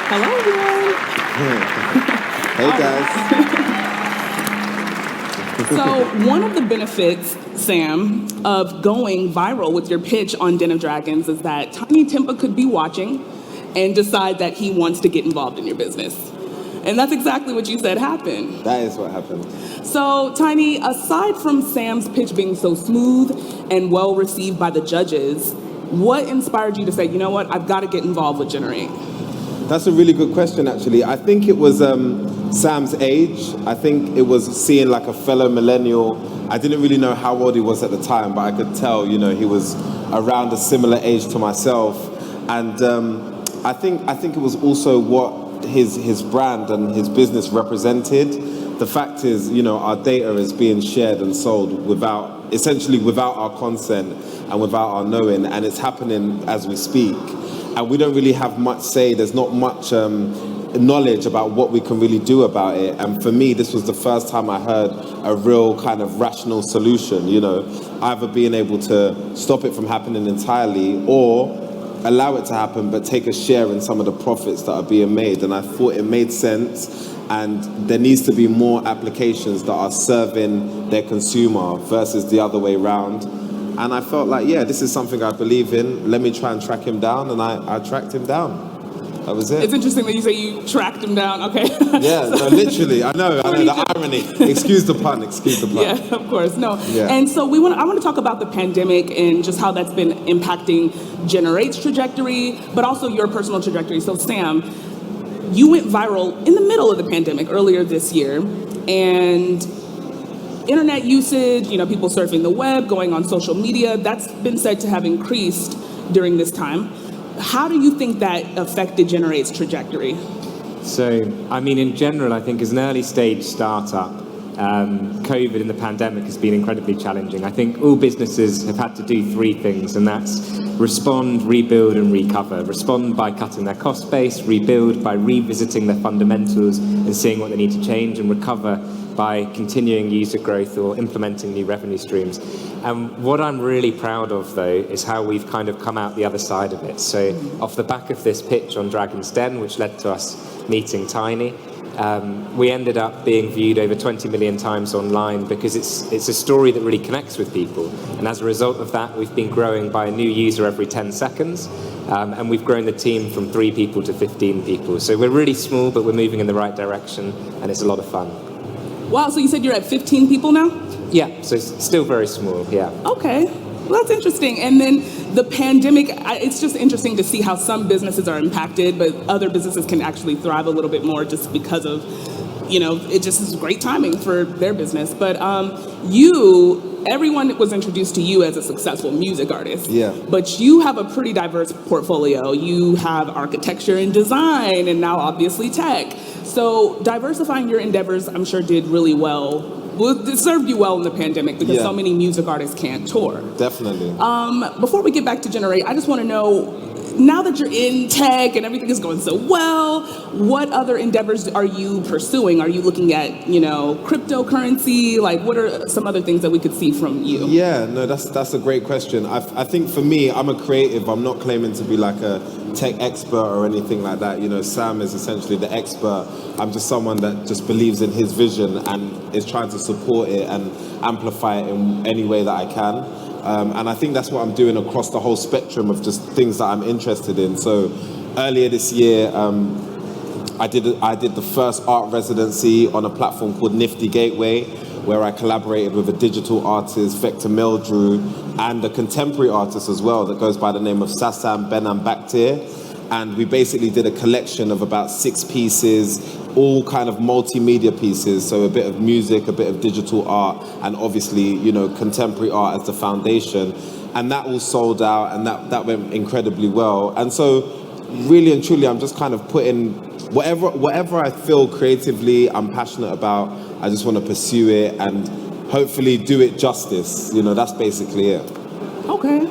Hello, everyone. Hey, guys. So one of the benefits, Sam, of going viral with your pitch on Den of Dragons is that Tinie Tempah could be watching and decide that he wants to get involved in your business. And that's exactly what you said happened. That is what happened. So, Tinie, aside from Sam's pitch being so smooth and well received by the judges, what inspired you to say, you know what, I've got to get involved with Gener8? That's a really good question, actually. I think it was Sam's age. I think it was seeing like a fellow millennial. I didn't really know how old he was at the time, but I could tell, he was around a similar age to myself. And I think it was also what his brand and his business represented. The fact is, our data is being shared and sold essentially without our consent and without our knowing, and it's happening as we speak. And we don't really have much say. There's not much knowledge about what we can really do about it. And for me, this was the first time I heard a real kind of rational solution, either being able to stop it from happening entirely or allow it to happen, but take a share in some of the profits that are being made. And I thought it made sense. And there needs to be more applications that are serving their consumer versus the other way around. And I felt like, this is something I believe in. Let me try and track him down. And I tracked him down. That was it. It's interesting that you say you tracked him down. Okay. Yeah, no, literally. I know the irony. Excuse the pun. Yeah, of course. No. Yeah. And so I want to talk about the pandemic and just how that's been impacting Gener8's trajectory, but also your personal trajectory. So Sam, you went viral in the middle of the pandemic earlier this year, and internet usage, people surfing the web, going on social media, that's been said to have increased during this time. How do you think that affected Gener8's trajectory? So, in general, I think as an early stage startup, COVID and the pandemic has been incredibly challenging. I think all businesses have had to do three things, and that's respond, rebuild, and recover. Respond by cutting their cost base, rebuild by revisiting their fundamentals and seeing what they need to change, and recover by continuing user growth or implementing new revenue streams. And what I'm really proud of, though, is how we've kind of come out the other side of it. So off the back of this pitch on Dragon's Den, which led to us meeting Tinie, we ended up being viewed over 20 million times online because it's a story that really connects with people. And as a result of that, we've been growing by a new user every 10 seconds. And we've grown the team from 3 people to 15 people. So we're really small, but we're moving in the right direction, and it's a lot of fun. Wow, so you said you're at 15 people now? Yeah, so it's still very small, yeah. Okay, well, that's interesting. And then the pandemic, it's just interesting to see how some businesses are impacted, but other businesses can actually thrive a little bit more just because of, it just is great timing for their business. But everyone was introduced to you as a successful music artist. Yeah. But you have a pretty diverse portfolio. You have architecture and design, and now obviously tech. So diversifying your endeavors, I'm sure, did really well. Well, it served you well in the pandemic because so many music artists can't tour. Definitely. Before we get back to Gener8, I just want to know, now that you're in tech and everything is going so well, what other endeavors are you pursuing? Are you looking at, cryptocurrency? Like, what are some other things that we could see from you? Yeah, no, that's a great question. I think for me, I'm a creative. I'm not claiming to be like a tech expert or anything like that. Sam is essentially the expert. I'm just someone that just believes in his vision and is trying to support it and amplify it in any way that I can. And I think that's what I'm doing across the whole spectrum of just things that I'm interested in. So earlier this year, I did the first art residency on a platform called Nifty Gateway, where I collaborated with a digital artist, Vector Meldrew, and a contemporary artist as well that goes by the name of Sassam Benan Bakhtir. And we basically did a collection of about 6 pieces, all kind of multimedia pieces. So a bit of music, a bit of digital art, and obviously, contemporary art as the foundation. And that all sold out, and that went incredibly well. And so really and truly, I'm just kind of putting whatever I feel creatively, I'm passionate about, I just want to pursue it and hopefully do it justice. That's basically it. Okay.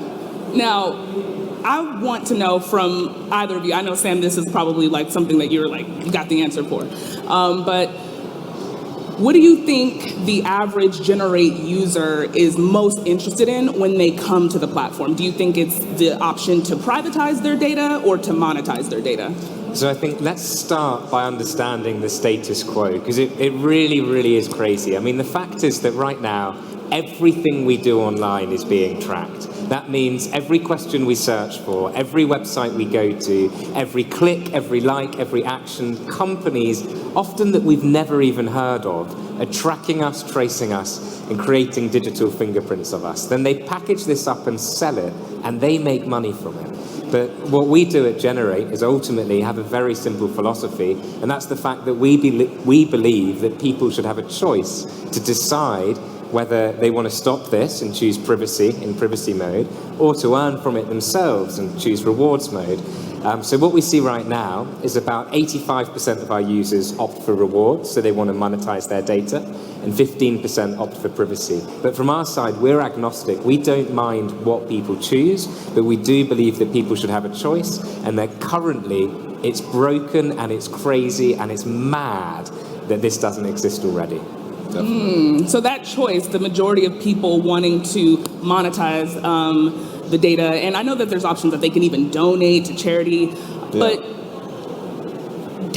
Now, I want to know from either of you, I know, Sam, this is probably like something that you're like, you got the answer for. But What do you think the average Gener8 user is most interested in when they come to the platform? Do you think it's the option to privatize their data or to monetize their data? So I think let's start by understanding the status quo, because it really, really is crazy. I mean, the fact is that right now, everything we do online is being tracked. That means every question we search for, every website we go to, every click, every like, every action, companies, often that we've never even heard of, are tracking us, tracing us, and creating digital fingerprints of us. Then they package this up and sell it, and they make money from it. But what we do at Gener8 is ultimately have a very simple philosophy, and that's the fact that we believe that people should have a choice to decide whether they want to stop this and choose privacy in privacy mode, or to earn from it themselves and choose rewards mode. So what we see right now is about 85% of our users opt for rewards, so they want to monetize their data, and 15% opt for privacy. But from our side, we're agnostic. We don't mind what people choose, but we do believe that people should have a choice, and that currently it's broken and it's crazy and it's mad that this doesn't exist already. So that choice, the majority of people wanting to monetize the data, and I know that there's options that they can even donate to charity, but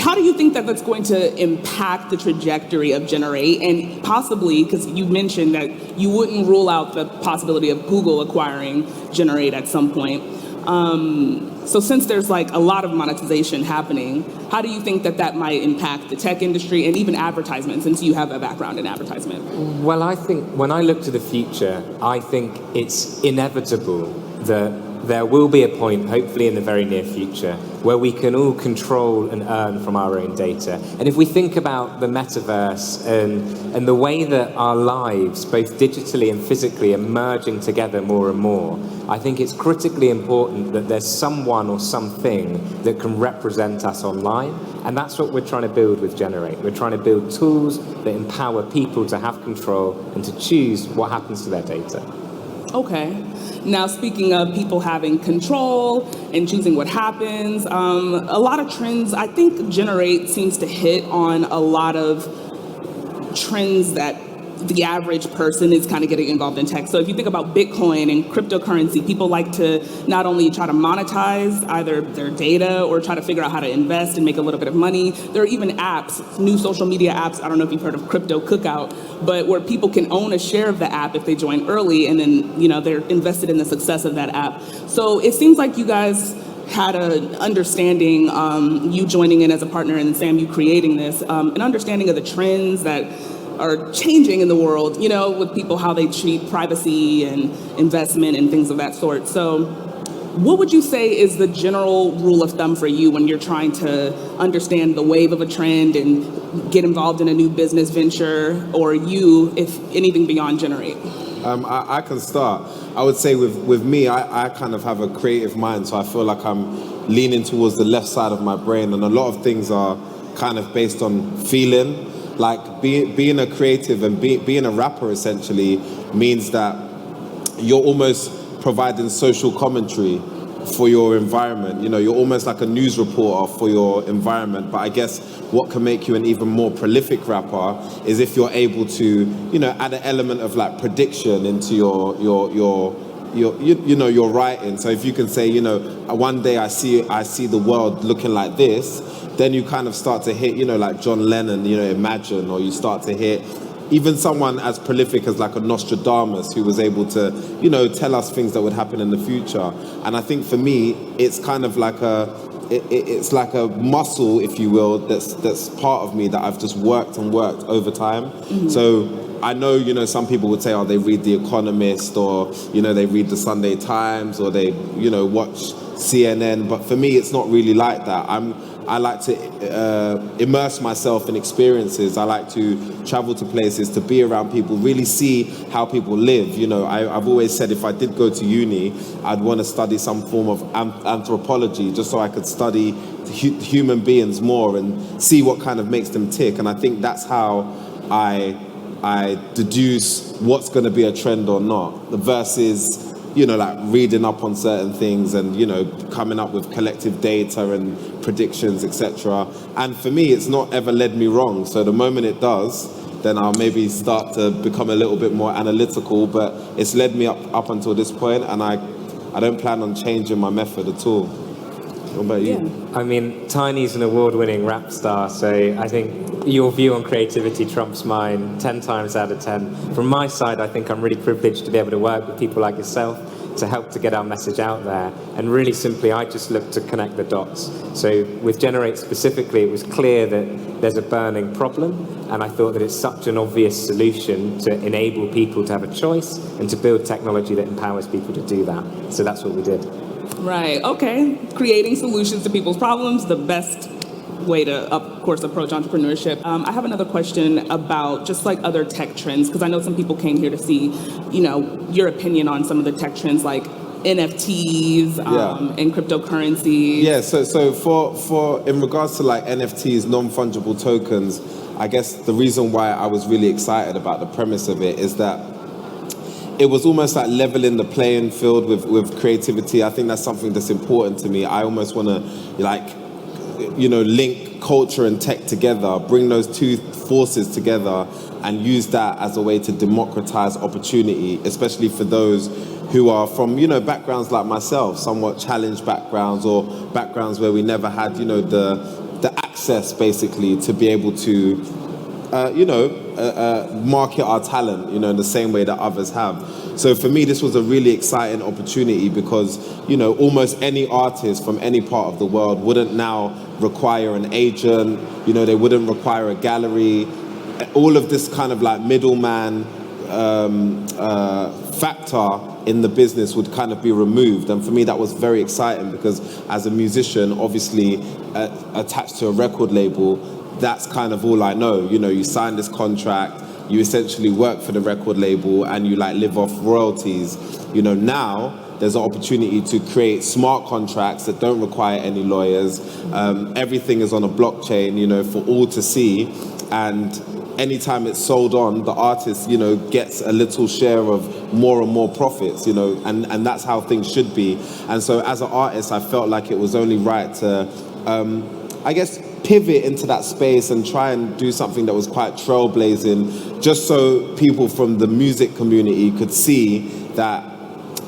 how do you think that that's going to impact the trajectory of Gener8? And possibly, because you mentioned that you wouldn't rule out the possibility of Google acquiring Gener8 at some point. So since there's like a lot of monetization happening, how do you think that that might impact the tech industry and even advertisement, since you have a background in advertisement? Well, I think when I look to the future, I think it's inevitable that there will be a point, hopefully in the very near future, where we can all control and earn from our own data. And if we think about the metaverse and the way that our lives, both digitally and physically, are merging together more and more, I think it's critically important that there's someone or something that can represent us online. And that's what we're trying to build with Gener8. We're trying to build tools that empower people to have control and to choose what happens to their data. Okay. Now, speaking of people having control and choosing what happens, a lot of trends, I think Gener8 seems to hit on a lot of trends that the average person is kind of getting involved in tech. So if you think about Bitcoin and cryptocurrency, people like to not only try to monetize either their data or try to figure out how to invest and make a little bit of money. There are even apps, new social media apps, I don't know if you've heard of Crypto Cookout, but where people can own a share of the app if they join early, and then, you know, they're invested in the success of that app. So it seems like you guys had an understanding, you joining in as a partner and Sam, you creating this, an understanding of the trends that are changing in the world, you know, with people, how they treat privacy and investment and things of that sort. So what would you say is the general rule of thumb for you when you're trying to understand the wave of a trend and get involved in a new business venture, or you, if anything, beyond Gener8? I can start. I would say with me, I kind of have a creative mind, so I feel like I'm leaning towards the left side of my brain, and a lot of things are kind of based on feeling. Like being a creative and being a rapper essentially means that you're almost providing social commentary for your environment. You know, you're almost like a news reporter for your environment. But I guess what can make you an even more prolific rapper is if you're able to, you know, add an element of like prediction into your writing. So if you can say, you know, one day I see the world looking like this, then you kind of start to hit, you know, like John Lennon, you know, Imagine, or you start to hit even someone as prolific as like a Nostradamus, who was able to, you know, tell us things that would happen in the future. And I think for me, it's kind of like it's like a muscle, if you will, that's part of me that I've just worked over time. Mm-hmm. So I know, you know, some people would say, oh, they read The Economist, or, you know, they read the Sunday Times, or they, you know, watch CNN. But for me, it's not really like that. I like to immerse myself in experiences. I like to travel to places, to be around people, really see how people live. You know, I've always said if I did go to uni, I'd want to study some form of anthropology, just so I could study human beings more and see what kind of makes them tick. And I think that's how I deduce what's going to be a trend or not, versus, you know, like reading up on certain things and, you know, coming up with collective data and predictions, etc. And for me, it's not ever led me wrong. So the moment it does, then I'll maybe start to become a little bit more analytical. But it's led me up until this point, and I don't plan on changing my method at all. What about you? I mean, Tinie's an award-winning rap star, so I think your view on creativity trumps mine 10 times out of 10. From my side, I think I'm really privileged to be able to work with people like yourself to help to get our message out there. And really simply, I just look to connect the dots. So with Gener8 specifically, it was clear that there's a burning problem, and I thought that it's such an obvious solution to enable people to have a choice and to build technology that empowers people to do that. So that's what we did. Right, okay. Creating solutions to people's problems, the best way to, of course, approach entrepreneurship. I have another question about just like other tech trends, because I know some people came here to see, your opinion on some of the tech trends like NFTs and cryptocurrency. Yeah, so for in regards to like NFTs, non-fungible tokens, I guess the reason why I was really excited about the premise of it is that it was almost like leveling the playing field with creativity. I think that's something that's important to me. I almost want to link culture and tech together, bring those two forces together and use that as a way to democratize opportunity, especially for those who are from, backgrounds like myself, somewhat challenged backgrounds or backgrounds where we never had, the access basically to be able to market our talent, in the same way that others have. So for me, this was a really exciting opportunity because, almost any artist from any part of the world wouldn't now require an agent, they wouldn't require a gallery. All of this kind of like middleman factor in the business would kind of be removed. And for me, that was very exciting because as a musician, obviously attached to a record label, that's kind of all I know. You sign this contract, you essentially work for the record label and you live off royalties. Now there's an opportunity to create smart contracts that don't require any lawyers. Everything is on a blockchain, for all to see. And anytime it's sold on, the artist, gets a little share of more and more profits, and that's how things should be. And so as an artist, I felt like it was only right to, pivot into that space and try and do something that was quite trailblazing, just so people from the music community could see that,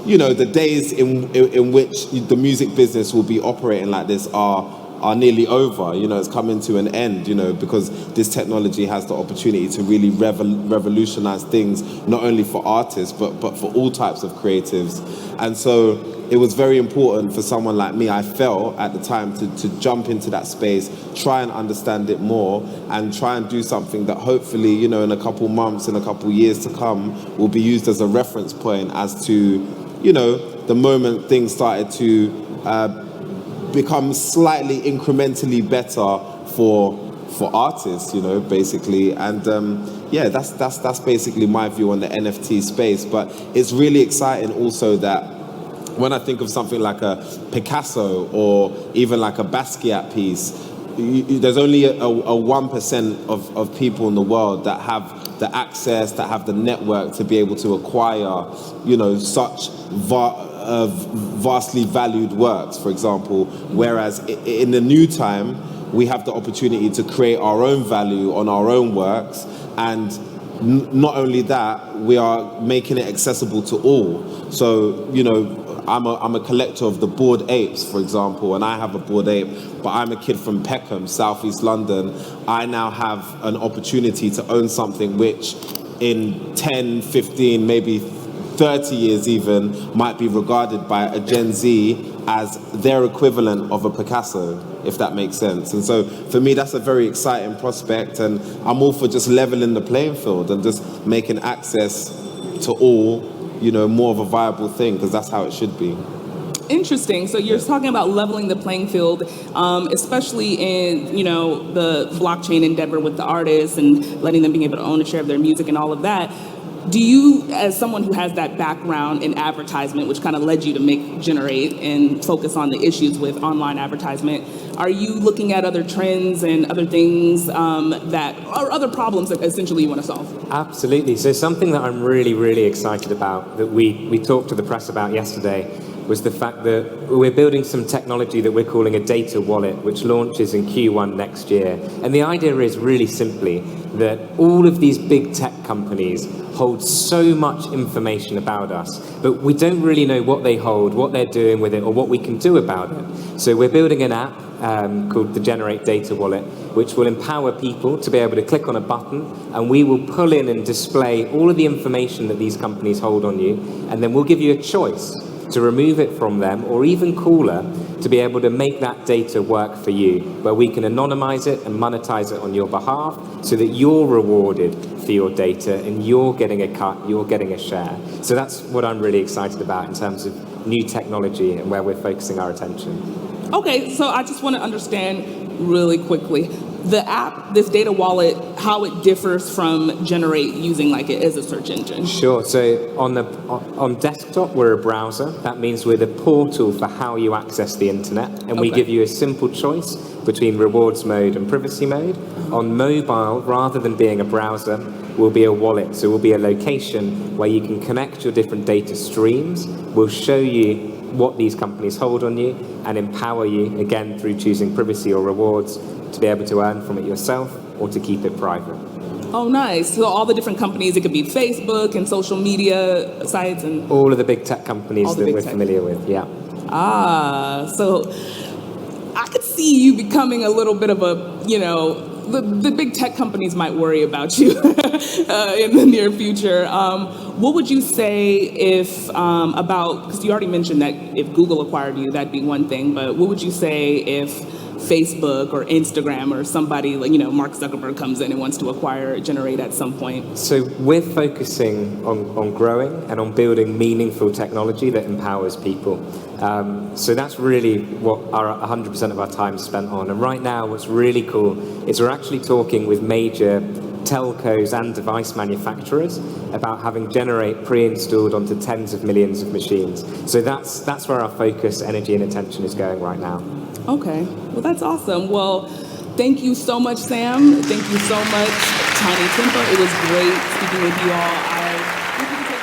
the days in which the music business will be operating like this are nearly over. It's coming to an end, because this technology has the opportunity to really revolutionize things, not only for artists, but for all types of creatives. And so it was very important for someone like me, I felt at the time, to jump into that space, try and understand it more, and try and do something that hopefully, in a couple months, in a couple years to come, will be used as a reference point as to, the moment things started to become slightly incrementally better for artists, basically. And that's basically my view on the NFT space. But it's really exciting also that when I think of something like a Picasso or even like a Basquiat piece, there's only a 1% of people in the world that have the access, that have the network to be able to acquire, such vastly valued works, for example. Whereas in the new time, we have the opportunity to create our own value on our own works, and not only that, we are making it accessible to all. So, I'm a collector of the Bored Apes, for example, and I have a Bored Ape, but I'm a kid from Peckham, Southeast London. I now have an opportunity to own something which in 10, 15, maybe 30 years even, might be regarded by a Gen Z as their equivalent of a Picasso, if that makes sense. And so for me, that's a very exciting prospect, and I'm all for just leveling the playing field and just making access to all, more of a viable thing, because that's how it should be. Interesting. So you're talking about leveling the playing field, especially in, the blockchain endeavor with the artists and letting them be able to own a share of their music and all of that. Do you, as someone who has that background in advertisement, which kind of led you to make Gener8 and focus on the issues with online advertisement, are you looking at other trends and other things that are other problems that essentially you want to solve? Absolutely. So something that I'm really, really excited about that we talked to the press about yesterday was the fact that we're building some technology that we're calling a data wallet, which launches in Q1 next year. And the idea is really simply that all of these big tech companies hold so much information about us, but we don't really know what they hold, what they're doing with it, or what we can do about it. So we're building an app called the Gener8 Data Wallet, which will empower people to be able to click on a button, and we will pull in and display all of the information that these companies hold on you, and then we'll give you a choice to remove it from them, or even cooler, to be able to make that data work for you, where we can anonymize it and monetize it on your behalf so that you're rewarded for your data and you're getting a cut, you're getting a share. So that's what I'm really excited about in terms of new technology and where we're focusing our attention. Okay, so I just want to understand really quickly, the app, this data wallet, how it differs from Gener8 using like it as a search engine. Sure. So on desktop, we're a browser. That means we're the portal for how you access the internet, and we give you a simple choice between rewards mode and privacy mode. On mobile, rather than being a browser, will be a wallet. So will be a location where you can connect your different data streams. We'll show you what these companies hold on you and empower you, again, through choosing privacy or rewards, to be able to earn from it yourself or to keep it private. Oh, nice. So all the different companies, it could be Facebook and social media sites and... All of the big tech companies that we're familiar with, yeah. So I could see you becoming a little bit of a, the big tech companies might worry about you in the near future. What would you say if because you already mentioned that if Google acquired you, that'd be one thing, but what would you say if Facebook or Instagram or somebody like, Mark Zuckerberg comes in and wants to acquire Gener8 at some point? So we're focusing on growing and on building meaningful technology that empowers people. So that's really what 100% of our time is spent on. And right now, what's really cool is we're actually talking with major telcos and device manufacturers about having Gener8 pre-installed onto tens of millions of machines. So that's where our focus, energy, and attention is going right now. Okay, well, that's awesome. Well, thank you so much, Sam. Thank you so much, Tinie Tempah. It was great speaking with you all.